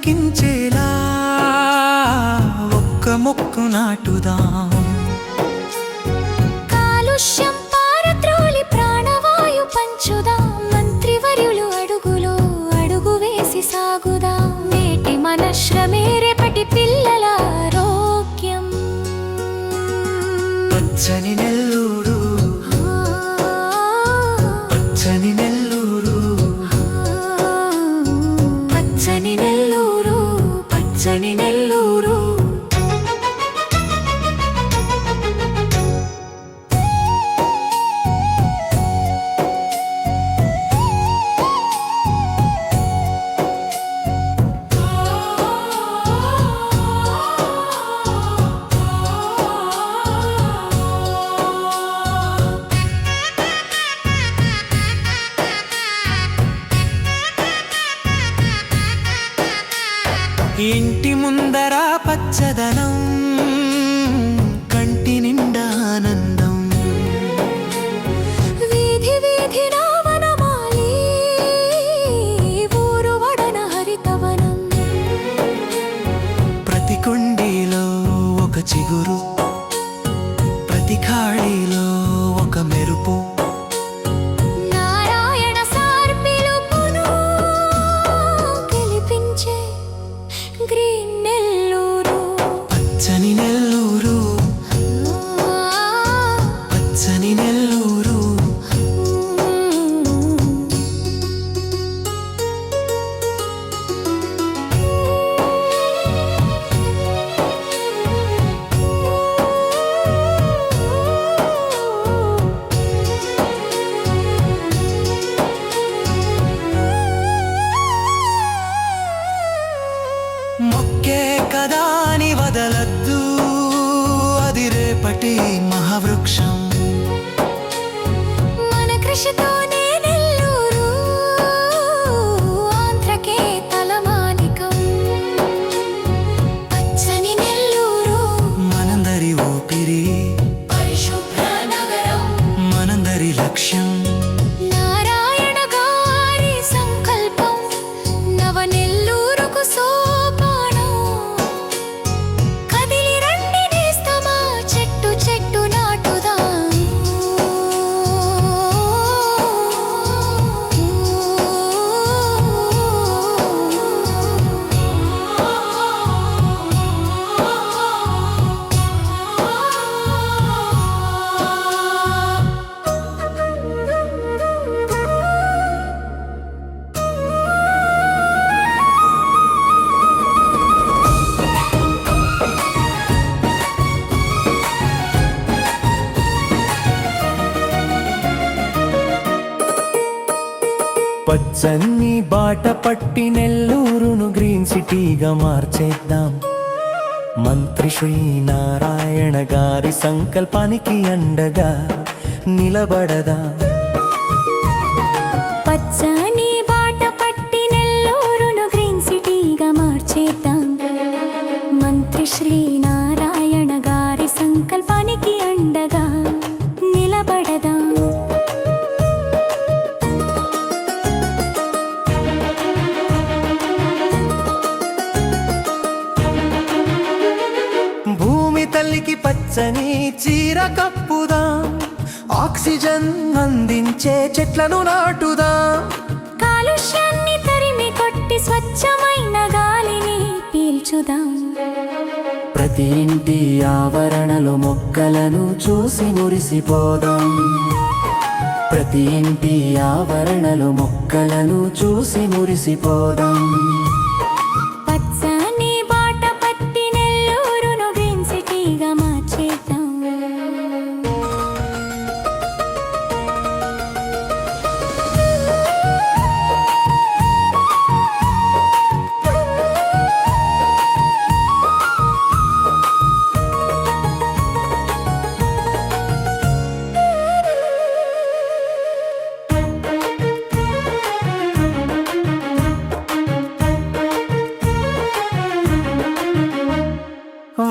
పులకించేలా ఒక్క మొక్కు నాటుదాం. కాలుష్యం పారద్రోలి ప్రాణవాయు పంచుదాం. మంత్రివర్యులు అడుగులో అడుగు వేసి సాగుదాం. నేటి మన శ్రమే రేపటి పిల్లల ఆరోగ్యం. పచ్చని నెల్లూరు, పచ్చని నెల్లూరు, పచ్చని నెల్లూరు, పచ్చని నెల్లూరు. ఇంటి ముందర పచ్చదనం, కంటి నిండా ఆనందం. వీధి వీధిన వనమాలి, ఊరు వడన హరితవనం. ప్రతి కొండిలో ఒక చిగురు, ప్రతి ఖాళీలో ఒక మెరుపు. నారాయణ సార్ పిలుపును గెలిపించే గ్రీన్ నెల్లూరు. పచ్చని నెల్లూరు, పచ్చని నెల్లూరు. మొక్కే కదా అని వదలద్దు, అది రేపటి మహావృక్షం. మన కృషితోనే నెల్లూరు ఆంధ్రకే తలమానికం. పచ్చని నెల్లూరు, మనందరి ఊపిరి, పరిశుభ్ర నగరం. మనందరి లక్ష్యం. నారాయణ గారి సంకల్పం, నవ నెల్లూరుకు సోపానం. కదిలి రండి నేస్తమా, చెట్టు చెట్టు నాటుదాం. పచ్చని బాట పట్టి నెల్లూరును గ్రీన్ సిటీగా మార్చేద్దాం. మంత్రి శ్రీ నారాయణ గారి సంకల్పానికి అండగా నిలబడదా. పచ్చని బాట పట్టి నెల్లూరును గ్రీన్ సిటీగా మార్చేద్దాం. మంత్రి శ్రీ నారాయణ గారి సంకల్పానికి అండగా నిలబడదాం. భూమి తల్లికి పచ్చని చీర కప్పుదాం. ఆక్సిజన్ అందించే చెట్లను నాటుదాం. కాలుష్యాన్ని తరిమి కొట్టి స్వచ్ఛమైన గాలిని పీల్చుదాం. ప్రతి ఇంటి ఆవరణలో మొక్కలను చూసి మురిసిపోదాం. ప్రతి ఇంటి ఆవరణలో మొక్కలను చూసి మురిసిపోదాం. పచ్చని బాట పట్టి నెల్లూరును గ్రీన్ సిటీగా మార్చేద్దాం.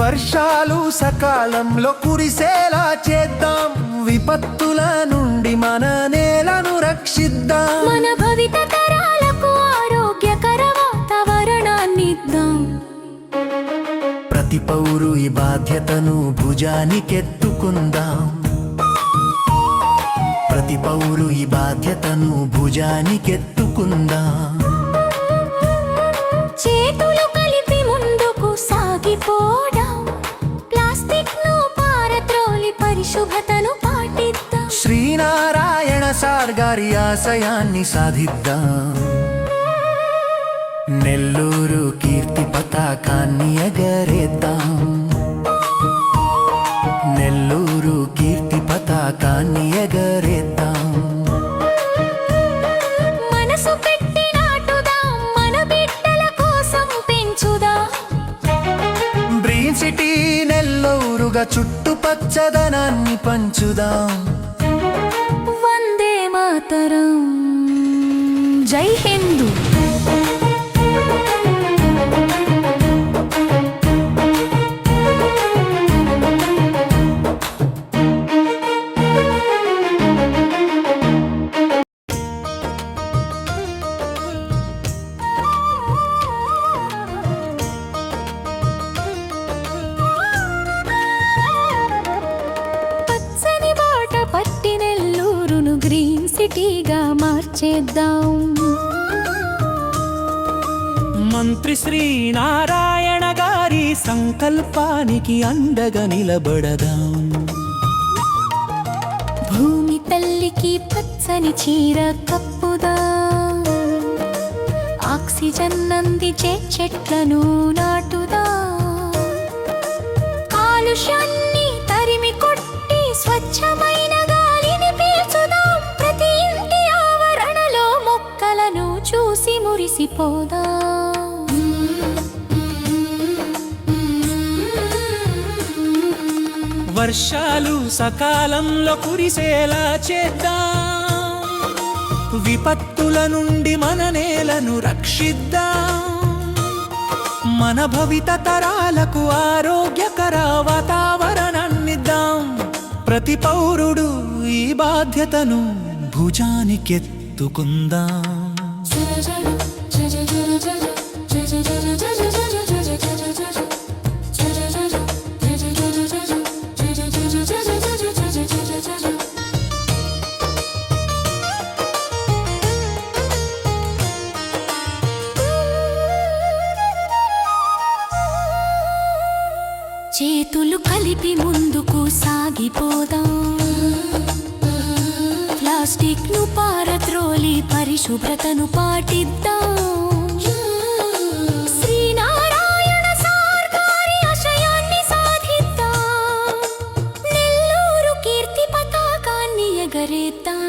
వర్షాలు సకాలంలో కురిసేలా చేద్దాం. విపత్తుల నుండి మన నేలను రక్షిద్దాం. మన భవిత తరాలకు ఆరోగ్యకర వాతావరణాన్ని ఈ బాధ్యతను భుజానికెత్తుకుందాం. ప్రతి పౌరు ఈ బాధ్యతను భుజానికెత్తుకుందాం. చేతులు కలిపి ముందుకు సాగిపోదాం. ప్లాస్టిక్ ను పారద్రోలి పరిశుభ్రతను పాటిద్దాం. శ్రీనారాయణ సార్ గారి ఆశయాన్ని సాధిద్దాం. నెల్లూరు కీర్తి పతాకాన్ని ఎగరేద్దాం. నెల్లూరు కీర్తి పతాకాన్ని ఎగరేద్దాం. మనసు పెట్టి నాటుదాం, మన బిడ్డల కోసం పెంచుదాం. గ్రీన్ సిటీ నెల్లూరుగా చుట్టుపచ్చదనాన్ని పంచుదాం. వందే మాతరం, జై హిందూ. పచ్చని బాట పట్టి నెల్లూరును గ్రీన్ సిటీగా మార్చేద్దాం. మంత్రి శ్రీనారాయణ గారి సంకల్పానికి అండగా నిలబడదాం. భూమి తల్లికి పచ్చని చీర కప్పుదాం. ఆక్సిజన్ అందించే చెట్లను నాటుదాం. కాలుష్యాన్ని తరిమి కొట్టి స్వచ్ఛమైన గాలిని పీల్చుదాం. ప్రతి ఇంటి ఆవరణలో మొక్కలను చూసి మురిసిపోదాం. వర్షాలు సకాలంలో కురిసేలా చేద్దాం. విపత్తుల నుండి మన నేలను రక్షిద్దాం. మన భవిత తరాలకు ఆరోగ్యకర వాతావరణాన్నిద్దాం. ప్రతి పౌరుడు ఈ బాధ్యతను భుజానికెత్తుకుందాం. చేతులు కలిపి ముందుకు సాగిపోదాం. ప్లాస్టిక్ ను పారద్రోలి పరిశుభ్రతను పాటిద్దాం. శ్రీనారాయణ సార్ గారి ఆశయాన్ని సాధిద్దాం. నెల్లూరు కీర్తి పతాకాన్ని ఎగరేద్దాం.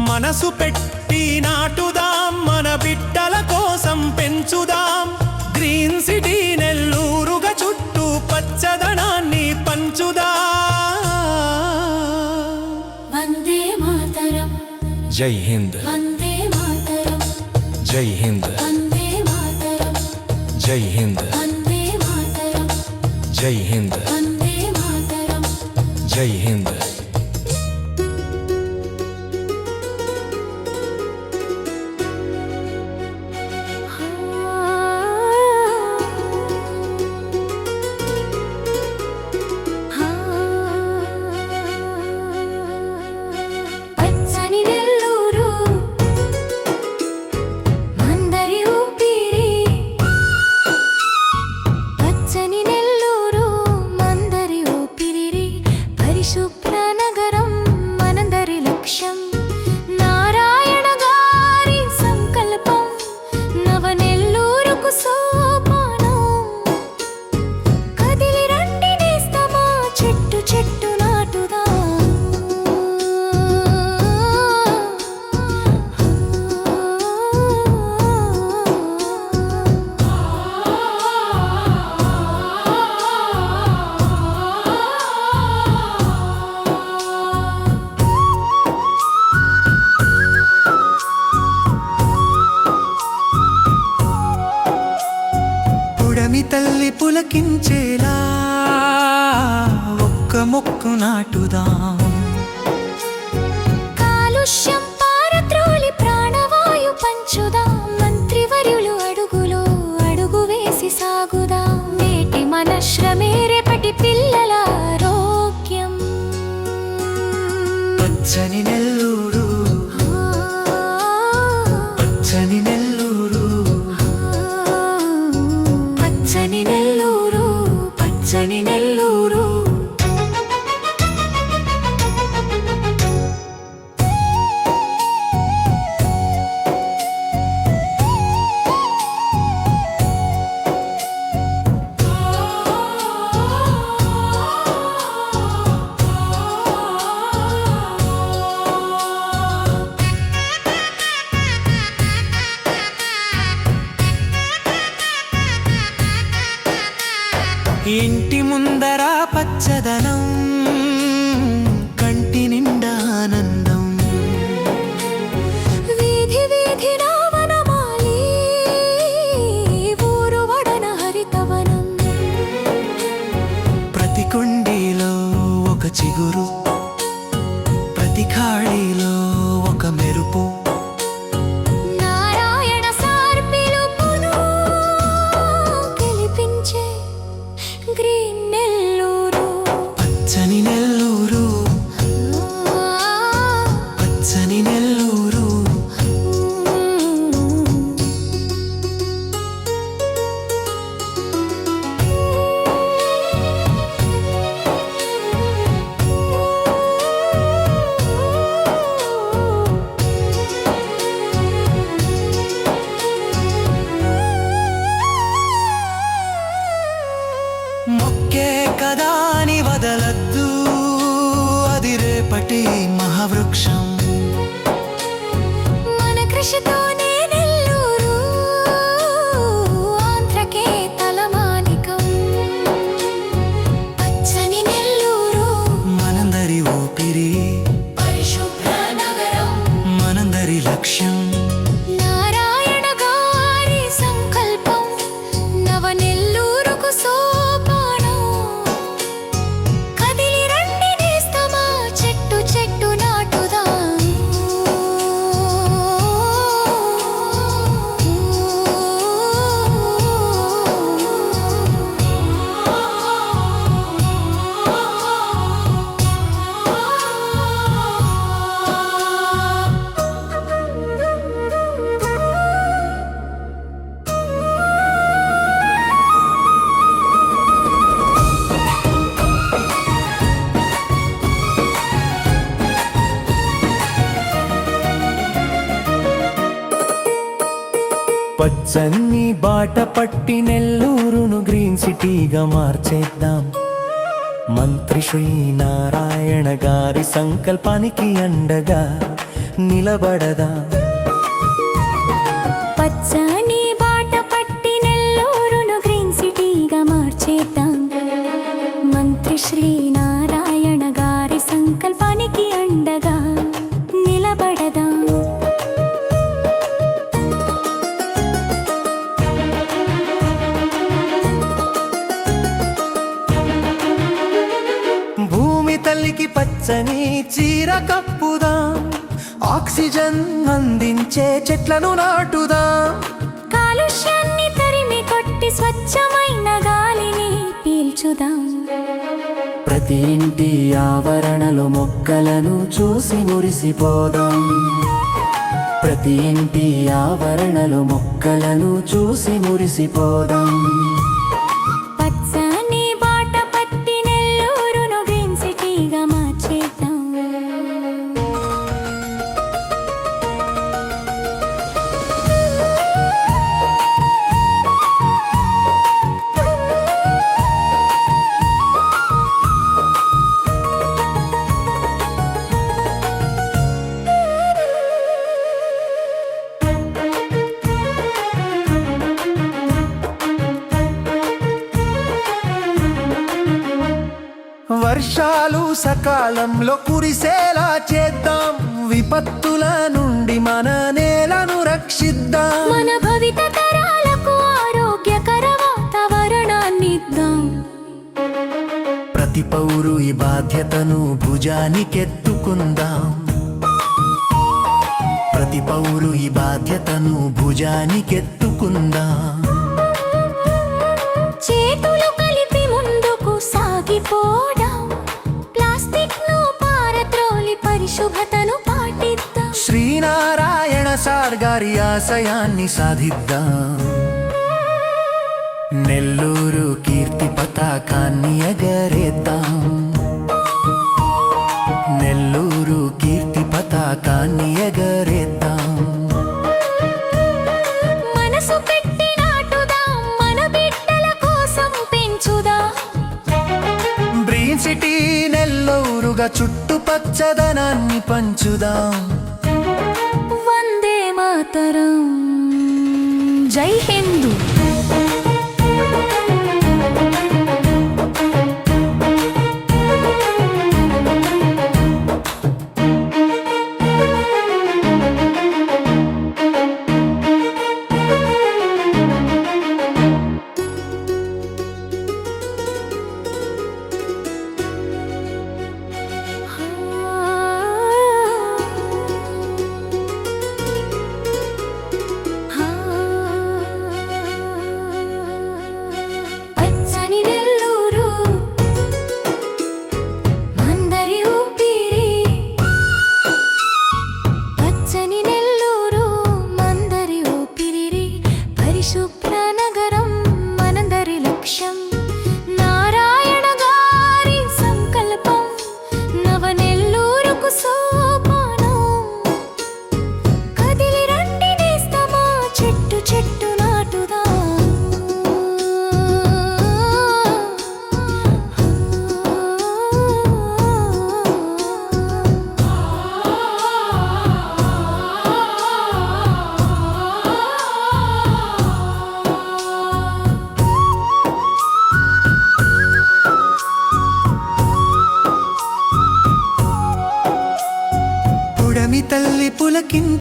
మనసు పెట్టి నాటుదాం, మన బిడ్డల కోసం పెంచుదాం. గ్రీన్ సిటీ నెల్లూరుగా చుట్టూ పచ్చదనాన్ని పంచుదాం. వందే మాతరం, జై హింద్, వందే మాతరం, జై హింద్, వందే మాతరం, జై హింద్, వందే మాతరం, జై హింద్, వందే మాతరం. జై హింద్. పచ్చని నెల్లూరు మందరి ఊపిరి. పచ్చని నెల్లూరు మందరి ఊపిరి. పరిశుభ్ర నగరం మనందరి లక్ష్యం. నారాయణ గారి సంకల్పం నవ నెల్లూరుకు సోపానం. కదిలి రండి నేస్తమా, చెట్టు చెట్టు నాటుదా. పుడమి తల్లి పులకించేలా ఒక్క మొక్కు నాటుదాం. కాలుష్యం పారద్రోలి ప్రాణవాయు పంచుదాం. మంత్రివర్యులు అడుగులో అడుగు వేసి సాగుదాం. నేటి పచ్చని నెల్లూరు పచ్చని నెల్లూరు పచ్చని నెల్లూరు పచ్చని నెల్లూరు ఇంటి ముందర పచ్చదనం కంటి నిండా ఆనందం వీధి వీధిన వనమాలి ఊరు వడన హరితవనం ప్రతి కుండీలో ఒక చిగురు ప్రతి ఖాళీలో ఒక మెరుపు నారాయణ సార్ పిలుపును గెలిపించే గ్రీన్ నెల్లూరు పచ్చని నెల్లూరు పచ్చని నెల్లూరు మొక్కే కదా అని వదలద్దు అది రేపటి మహావృక్షం మన కృషితోనే నెల్లూరు ఆంధ్రకే తలమానికం పచ్చని నెల్లూరు మనందరి ఊపిరి పరిశుభ్ర నగరం మనందరి లక్ష్యం నారాయణ గారి సంకల్పం నవ నెల్లూరుకు సోపానం కదిలి రండి నేస్తమా చెట్టు చెట్టు నాటుదాం పచ్చని బాట పట్టి నెల్లూరును గ్రీన్ సిటీగా మార్చేద్దాం మంత్రి శ్రీ నారాయణ గారి సంకల్పానికి అండగా నిలబడదాం పచ్చని బాట పట్టి నెల్లూరును గ్రీన్ సిటీగా మార్చేద్దాం మంత్రి శ్రీ నారాయణ గారి సంకల్పానికి అండగా నిలబడదాం భూమి తల్లికి పచ్చని చీర కప్పుదాం ఆక్సిజన్ అందించే చెట్లను నాటుదాం కాలుష్యాన్ని తరిమి కొట్టి స్వచ్ఛమైన గాలిని పీల్చుదాం ప్రతి ఇంటి ఆవరణలో మొక్కలను చూసి మురిసిపోదాం ప్రతి ఇంటి ఆవరణలో మొక్కలను చూసి మురిసిపోదాం పచ్చని బాట పట్టి నెల్లూరును గ్రీన్ సిటీగా మార్చేద్దాం వర్షాలు సకాలంలో కురిసేలా చేద్దాం విపత్తుల నుండి మన నేలను రక్షిద్దాం మన భవిత తరాలకు ఆరోగ్యకర వాతావరణాన్నిద్దాం ప్రతి పౌరు ఈ బాధ్యతను భుజానికెత్తుకుందాం ప్రతి పౌరు ఈ బాధ్యతను భుజానికెత్తుకుందాం చేతులు కలిపి ముందుకు సాగిపోదాం ప్లాస్టిక్ ను పారద్రోలి శుభతను పాటిద్దాం. శ్రీనారాయణ సార్ గారి ఆశయాన్ని సాధిద్దాం. నెల్లూరు కీర్తి పతాకాన్ని ఎగరేద్దాం. నెల్లూరు కీర్తి పతాకాన్ని ఎగరేద్దాం. మనసు పెట్టి నాటుదాం, మన బిడ్డల కోసం పెంచుదాం. గ్రీన్ సిటీ నెల్లూరుగా చుట్టుపచ్చదనాన్ని పంచుదాం. వందే మాతరం. జై హిందూ. పచ్చని నెల్లూరు మందరి ఊపిరి. పచ్చని నెల్లూరు మందరి ఊపిరి. పరిశుభ్ర నగరం మనందరి లక్ష్యం. నారాయణ గారి సంకల్పం నవ నెల్లూరుకు సోపానం. కదిలి రండి నేస్తమా, చెట్టు చెట్టు నాటుదాం. పుడమి తల్లి పులకింత